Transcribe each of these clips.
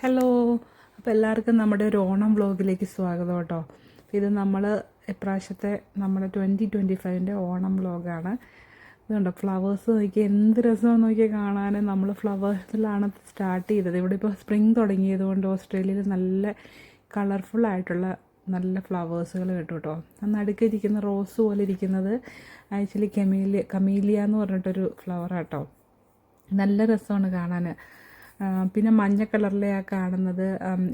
Hello, അപ്പോൾ എല്ലാവർക്കും നമ്മുടെ ഒരു ഓണം വ്ളോഗിലേക്ക് സ്വാഗതം കേട്ടോ. ഇത് നമ്മൾ ഇപ്രാവശ്യത്തെ നമ്മുടെ 2025 ഓണം വ്ളോഗാണ്. ഇതുണ്ടോ ഫ്ലവേഴ്സ് നോക്കി എന്ത് രസമാണെന്ന് നോക്കിയാൽ കാണാൻ. നമ്മൾ ഫ്ലവേഴ്സിലാണ് സ്റ്റാർട്ട് ചെയ്തത്. ഇവിടെ ഇപ്പോൾ സ്പ്രിങ് തുടങ്ങിയത് കൊണ്ട് ഓസ്ട്രേലിയയിൽ നല്ല കളർഫുള്ളായിട്ടുള്ള നല്ല ഫ്ലവേഴ്സുകൾ കിട്ടും കേട്ടോ. നടുക്കിരിക്കുന്ന റോസ് പോലെ ഇരിക്കുന്നത് ആക്ച്വലി കമീലിയ എന്ന് പറഞ്ഞിട്ടൊരു ഫ്ലവറാട്ടോ. നല്ല രസമാണ് കാണാൻ. പിന്നെ മഞ്ഞ കളറിലെ ആ കാണുന്നത്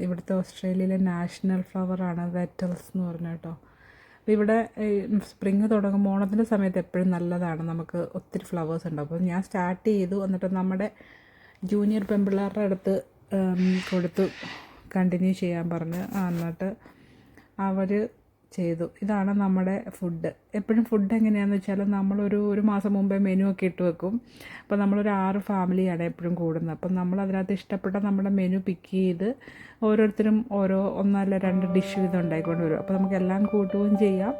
ഇവിടുത്തെ ഓസ്ട്രേലിയയിലെ നാഷണൽ ഫ്ലവറാണ്, വെറ്റൽസ് എന്ന് പറഞ്ഞ കേട്ടോ. അപ്പോൾ ഇവിടെ സ്പ്രിങ് തുടങ്ങുമ്പോൾ ഓണത്തിൻ്റെ സമയത്ത് എപ്പോഴും നല്ലതാണ്, നമുക്ക് ഒത്തിരി ഫ്ലവേഴ്സ് ഉണ്ടാവും. അപ്പോൾ ഞാൻ സ്റ്റാർട്ട് ചെയ്തു, എന്നിട്ട് നമ്മുടെ ജൂനിയർ പെൺപിള്ളേരുടെ അടുത്ത് കൊടുത്തു കണ്ടിന്യൂ ചെയ്യാൻ പറഞ്ഞ്. എന്നിട്ട് അവർ ചെയ്തു. ഇതാണ് നമ്മുടെ ഫുഡ്. എപ്പോഴും ഫുഡ് എങ്ങനെയാണെന്ന് വെച്ചാൽ നമ്മളൊരു മാസം മുമ്പേ മെനു ഒക്കെ ഇട്ട് വെക്കും. അപ്പോൾ നമ്മളൊരു 6 ഫാമിലിയാണ് എപ്പോഴും കൂടുന്നത്. അപ്പം നമ്മൾ അതിനകത്ത് ഇഷ്ടപ്പെട്ട നമ്മുടെ മെനു പിക്ക് ചെയ്ത് ഓരോരുത്തരും ഒന്നല്ല 2 ഡിഷ് വീതം ഉണ്ടായിക്കൊണ്ട് വരും. അപ്പോൾ നമുക്ക് എല്ലാം കൂട്ടുകയും ചെയ്യാം,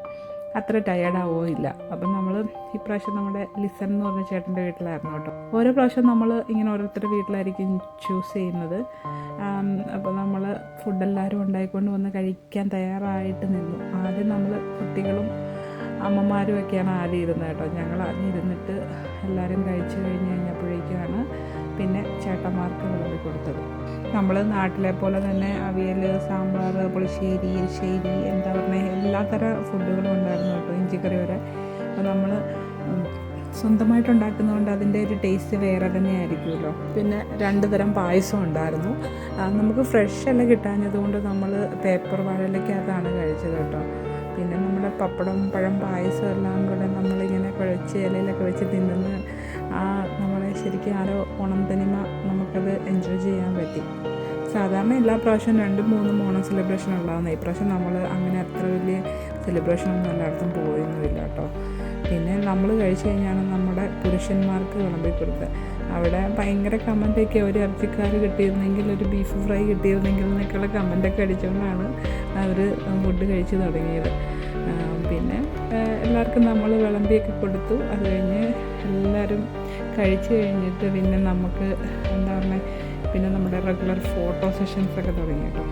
അത്ര ടയേർഡാവുകയില്ല. അപ്പം നമ്മൾ ഇപ്രാവശ്യം നമ്മുടെ ലിസൺ എന്ന് പറഞ്ഞ ചേട്ടൻ്റെ വീട്ടിലായിരുന്നു കേട്ടോ. ഓരോ പ്രാവശ്യം നമ്മൾ ഇങ്ങനെ ഓരോരുത്തരുടെ വീട്ടിലായിരിക്കും ചൂസ് ചെയ്യുന്നത്. അപ്പോൾ നമ്മൾ ഫുഡെല്ലാവരും ഉണ്ടായിക്കൊണ്ട് വന്ന് കഴിക്കാൻ തയ്യാറായിട്ട് നിന്നു. ആദ്യം നമ്മൾ കുട്ടികളും അമ്മമാരും ഒക്കെയാണ് ആദ്യം ഇരുന്നത് കേട്ടോ. ഞങ്ങൾ ആദ്യം ഇരുന്നിട്ട് എല്ലാവരും കഴിച്ച് കഴിഞ്ഞപ്പോഴേക്കാണ് പിന്നെ ചേട്ടന്മാർക്ക് വിളമ്പി കൊടുത്തത്. നമ്മൾ നാട്ടിലെ പോലെ തന്നെ അവിയൽ, സാമ്പാർ, പുളിശ്ശേരി, എരിശ്ശേരി, എന്താ പറയുക, എല്ലാത്തരം ഫുഡുകളും ഉണ്ടായിരുന്നു കേട്ടോ, ഇഞ്ചിക്കറി വരെ. അപ്പോൾ നമ്മൾ സ്വന്തമായിട്ടുണ്ടാക്കുന്നതുകൊണ്ട് അതിൻ്റെ ഒരു ടേസ്റ്റ് വേറെ തന്നെ ആയിരിക്കുമല്ലോ. പിന്നെ 2 തരം പായസം ഉണ്ടായിരുന്നു. നമുക്ക് ഫ്രഷ് എല്ലാം കിട്ടാഞ്ഞതുകൊണ്ട് നമ്മൾ പേപ്പർ വാഴയിലേക്കകത്താണ് കഴിച്ചത് കേട്ടോ. പിന്നെ നമ്മുടെ പപ്പടം, പഴം, പായസം എല്ലാം കൂടെ നമ്മളിങ്ങനെ കുഴച്ച് ഇലയിലൊക്കെ വെച്ച് തിന്നുന്ന നമ്മളെ ശരിക്കും ഓണം തനിമ നമുക്കത് എൻജോയ് ചെയ്യാൻ പറ്റി. സാധാരണ എല്ലാ പ്രാവശ്യവും 2-3 ഓണം സെലിബ്രേഷൻ ഉണ്ടാകുന്നത്. ഇപ്രാവശ്യം നമ്മൾ അങ്ങനെ അത്ര വലിയ സെലിബ്രേഷനൊന്നും എല്ലായിടത്തും പോയൊന്നുമില്ല കേട്ടോ. പിന്നെ നമ്മൾ കഴിച്ച് കഴിഞ്ഞാണ് നമ്മുടെ പുരുഷന്മാർക്ക് വിളമ്പി കൊടുത്തത്. അവിടെ ഭയങ്കര കമൻറ്റൊക്കെ, ഒരു ഇറച്ചിക്കാർ കിട്ടിയിരുന്നെങ്കിൽ, ഒരു ബീഫ് ഫ്രൈ കിട്ടിയിരുന്നെങ്കിൽ എന്നൊക്കെയുള്ള കമൻറ്റൊക്കെ അടിച്ചുകൊണ്ടാണ് അവർ ഫുഡ് കഴിച്ച് തുടങ്ങിയത്. പിന്നെ എല്ലാവർക്കും നമ്മൾ വിളമ്പിയൊക്കെ കൊടുത്തു. അത് കഴിഞ്ഞ് എല്ലാവരും കഴിച്ച് കഴിഞ്ഞിട്ട് പിന്നെ നമുക്ക് എന്താ പറയുക, പിന്നെ നമ്മുടെ റെഗുലർ ഫോട്ടോ സെഷൻസൊക്കെ തുടങ്ങി കേട്ടോ.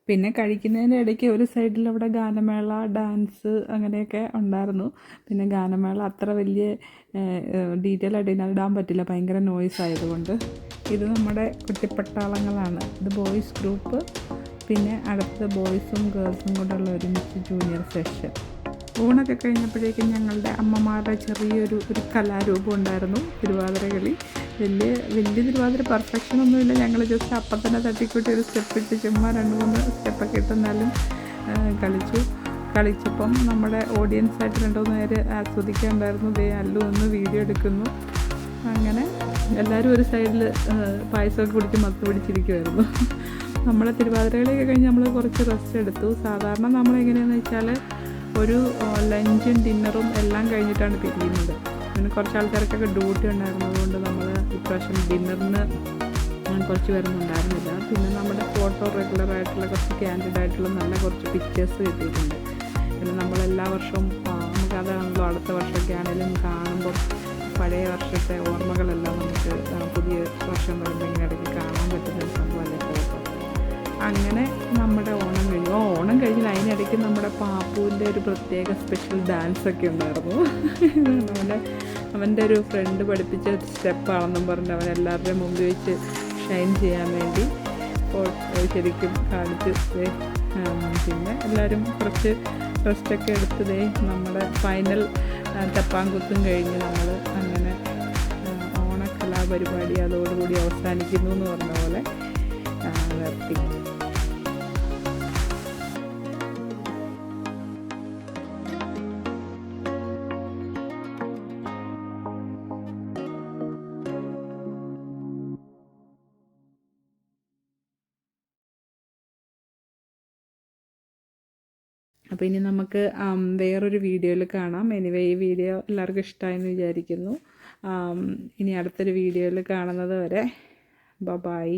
പിന്നെ കഴിക്കുന്നതിൻ്റെ ഇടയ്ക്ക് ഒരു സൈഡിൽ അവിടെ ഗാനമേള, ഡാൻസ് അങ്ങനെയൊക്കെ ഉണ്ടായിരുന്നു. പിന്നെ ഗാനമേള അത്ര വലിയ ഡീറ്റെയിൽ ആയിട്ട് ഇടാൻ പറ്റില്ല, ഭയങ്കര നോയ്സ് ആയതുകൊണ്ട്. ഇത് നമ്മുടെ കുട്ടിപ്പട്ടാളങ്ങളാണ്. ഇത് ബോയ്സ് ഗ്രൂപ്പ്, പിന്നെ അടുത്ത ബോയ്സും ഗേൾസും കൂടെ ഉള്ള ഒരുമിച്ച് ജൂനിയർ സെഷൻ. ഊണൊക്കെ കഴിഞ്ഞപ്പോഴേക്കും ഞങ്ങളുടെ അമ്മമാരുടെ ചെറിയൊരു കലാരൂപം ഉണ്ടായിരുന്നു, തിരുവാതിര കളി. വലിയ തിരുവാതിര പെർഫെക്ഷനൊന്നുമില്ല. ഞങ്ങൾ ജസ്റ്റ് അപ്പം തന്നെ തട്ടിക്കൂട്ടി ഒരു സ്റ്റെപ്പ് ഇട്ട് ചുമ്മാ 2-3 സ്റ്റെപ്പൊക്കെ ഇട്ടെന്നാലും കളിച്ചപ്പം നമ്മുടെ ഓഡിയൻസായിട്ട് 2-3 പേര് ആസ്വദിക്കാനുണ്ടായിരുന്നു. അല്ലു ഒന്ന് വീഡിയോ എടുക്കുന്നു. അങ്ങനെ എല്ലാവരും ഒരു സൈഡിൽ പായസമൊക്കെ കുടിച്ച് മത്ത് പിടിച്ചിരിക്കുമായിരുന്നു. നമ്മളെ തിരുവാതിരകളൊക്കെ കഴിഞ്ഞ് നമ്മൾ കുറച്ച് റെസ്റ്റ് എടുത്തു. സാധാരണ നമ്മളെങ്ങനെയാണെന്ന് വെച്ചാൽ ഒരു ലഞ്ചും ഡിന്നറും എല്ലാം കഴിഞ്ഞിട്ടാണ് പിരിയുന്നത്. പിന്നെ കുറച്ച് ആൾക്കാർക്കൊക്കെ ഡ്യൂട്ടി ഉണ്ടായിരുന്നതുകൊണ്ട് നമ്മൾ ഇപ്രാവശ്യം ഡിന്നറിന് കുറച്ച് പേരൊന്നും ഉണ്ടായിരുന്നില്ല. പിന്നെ നമ്മുടെ ഫോട്ടോ റെഗുലറായിട്ടുള്ള കുറച്ച് ക്യാൻഡിഡായിട്ടുള്ള നല്ല കുറച്ച് പിക്ചേഴ്സ് കിട്ടിയിട്ടുണ്ട്. പിന്നെ നമ്മളെല്ലാ വർഷവും നമുക്കതാണല്ലോ അടുത്ത വർഷമൊക്കെ ആണെങ്കിലും കാണുമ്പം പഴയ വർഷത്തെ ഓർമ്മകളെല്ലാം നമുക്ക് പുതിയ വർഷം വരുമ്പോൾ ഇടയ്ക്ക് കാണാൻ പറ്റുന്ന ഒരു സംഭവമല്ലേ ഫോട്ടോ. അങ്ങനെ നമ്മുടെ ഓണം കഴിഞ്ഞു. ഓണം കഴിഞ്ഞില്ല, അതിനിടയ്ക്ക് നമ്മുടെ പാപ്പുവിൻ്റെ ഒരു പ്രത്യേക സ്പെഷ്യൽ ഡാൻസൊക്കെ ഉണ്ടായിരുന്നു. അവൻ്റെ ഒരു ഫ്രണ്ട് പഠിപ്പിച്ച സ്റ്റെപ്പാണെന്നും പറഞ്ഞ് അവൻ എല്ലാവരുടെയും മുമ്പിൽ വെച്ച് ഷൈൻ ചെയ്യാൻ വേണ്ടി ശരിക്കും കാണിച്ച്. പിന്നെ എല്ലാവരും കുറച്ച് റെസ്റ്റൊക്കെ എടുത്തതേ നമ്മുടെ ഫൈനൽ ടപ്പാങ്കുത്തും കഴിഞ്ഞ് നമ്മൾ അങ്ങനെ ഓണക്കലാപരിപാടി അതോടുകൂടി അവസാനിക്കുന്നു എന്ന് പറഞ്ഞ പോലെ നിർത്തി. അപ്പോൾ ഇനി നമുക്ക് വേറൊരു വീഡിയോയിൽ കാണാം. എനിവേ ഈ വീഡിയോ എല്ലാവർക്കും ഇഷ്ടമായെന്ന് വിചാരിക്കുന്നു. ഇനി അടുത്തൊരു വീഡിയോയിൽ കാണുന്നത് വരെ ബൈ.